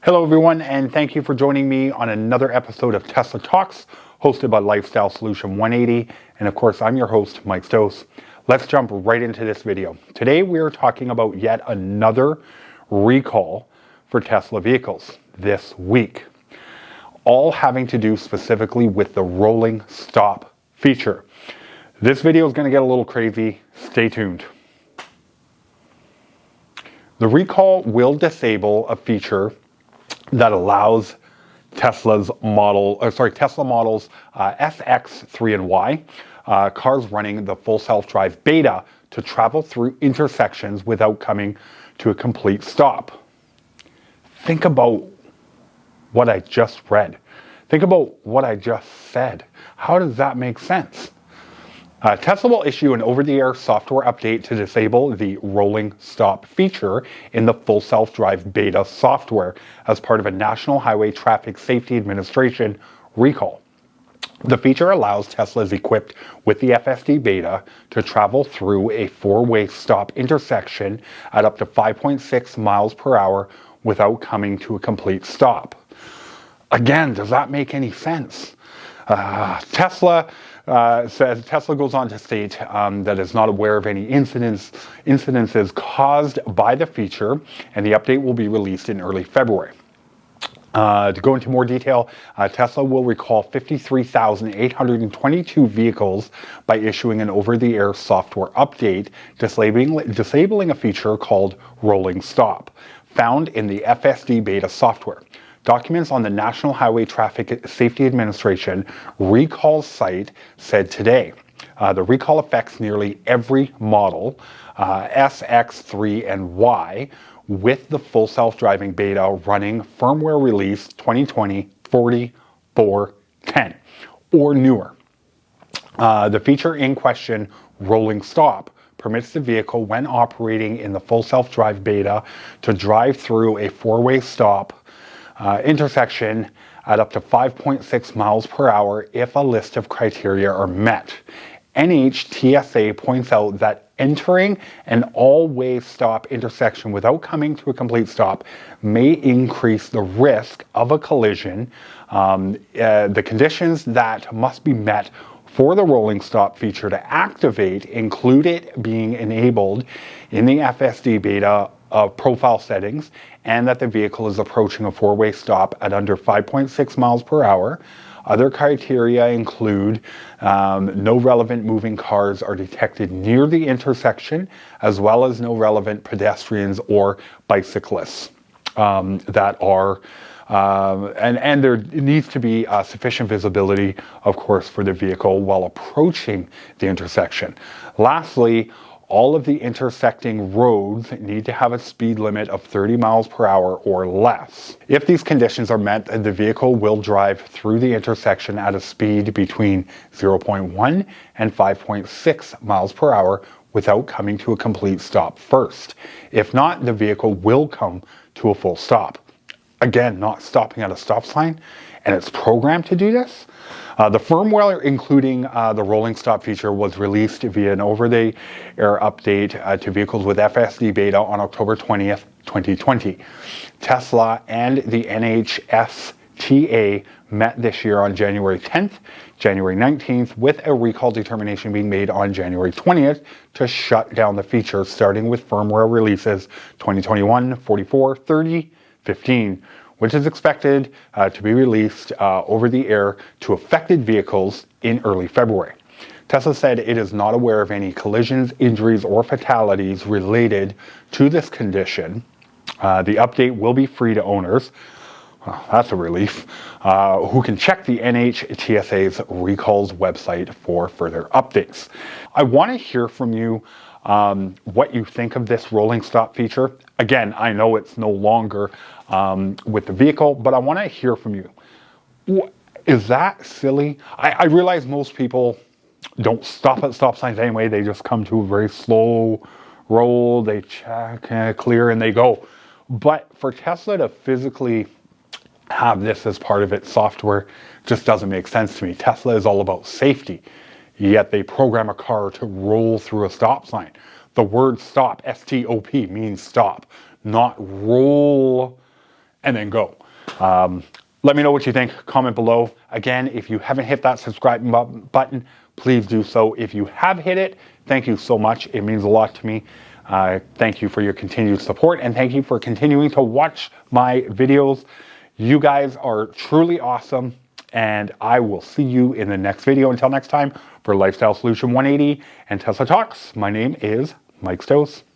Hello everyone, and thank you for joining me on another episode of Tesla Talks, hosted by Lifestyle Solution 180. And of course, I'm your host, Mike Stoss. Let's jump right into this video. Today we are talking about yet another recall for Tesla vehicles this week, all having to do specifically with the rolling stop feature. This video is going to get a little crazy. Stay tuned. The recall will disable a feature that allows Tesla models S, X, 3, and Y, cars running the full self-drive beta, to travel through intersections without coming to a complete stop. Think about what I just read. Think about what I just said. How does that make sense? Tesla will issue an over-the-air software update to disable the rolling stop feature in the full self-drive beta software as part of a National Highway Traffic Safety Administration recall. The feature allows Teslas equipped with the FSD beta to travel through a four-way stop intersection at up to 5.6 miles per hour without coming to a complete stop. Again, does that make any sense? Tesla goes on to state that it's not aware of any incidences caused by the feature, and the update will be released in early February. To go into more detail, Tesla will recall 53,822 vehicles by issuing an over-the-air software update disabling a feature called rolling stop, found in the FSD beta software. Documents on the National Highway Traffic Safety Administration recall site said today. The recall affects nearly every model, S, X, 3, and Y, with the full self-driving beta running firmware release 2020-4410 or newer. The feature in question, rolling stop, permits the vehicle when operating in the full self-drive beta to drive through a four-way stop intersection at up to 5.6 miles per hour if a list of criteria are met. NHTSA points out that entering an all-way stop intersection without coming to a complete stop may increase the risk of a collision. The conditions that must be met for the rolling stop feature to activate include it being enabled in the FSD beta profile settings, and that the vehicle is approaching a four-way stop at under 5.6 miles per hour. Other criteria include no relevant moving cars are detected near the intersection, as well as no relevant pedestrians or bicyclists and there needs to be sufficient visibility, of course, for the vehicle while approaching the intersection. Lastly, all of the intersecting roads need to have a speed limit of 30 miles per hour or less. If these conditions are met, the vehicle will drive through the intersection at a speed between 0.1 and 5.6 miles per hour without coming to a complete stop first. If not, the vehicle will come to a full stop. Again, not stopping at a stop sign, and it's programmed to do this. The firmware, including the rolling stop feature, was released via an over-the-air update to vehicles with FSD beta on October 20th, 2020. Tesla and the NHTSA met this year on January 10th, January 19th, with a recall determination being made on January 20th to shut down the feature, starting with firmware releases 2021, 44, 30, 15, which is expected to be released over the air to affected vehicles in early February. Tesla said it is not aware of any collisions, injuries, or fatalities related to this condition. The update will be free to owners. Well, that's a relief. Who can check the NHTSA's recalls website for further updates. I want to hear from you what you think of this rolling stop feature. Again, I know it's no longer with the vehicle, but I want to hear from you. Is that silly? I realize most people don't stop at stop signs anyway. They just come to a very slow roll, they check, clear, and they go. But for Tesla to physically have this as part of its software just doesn't make sense to me. Tesla is all about safety, yet they program a car to roll through a stop sign. The word stop, S-T-O-P, means stop, not roll and then go. Let me know what you think. Comment below. Again, if you haven't hit that subscribe button, please do so. If you have hit it, thank you so much. It means a lot to me. Thank you for your continued support, and thank you for continuing to watch my videos. You guys are truly awesome, and I will see you in the next video. Until next time, for Lifestyle Solution 180 and Tesla Talks, my name is Mike Stowe.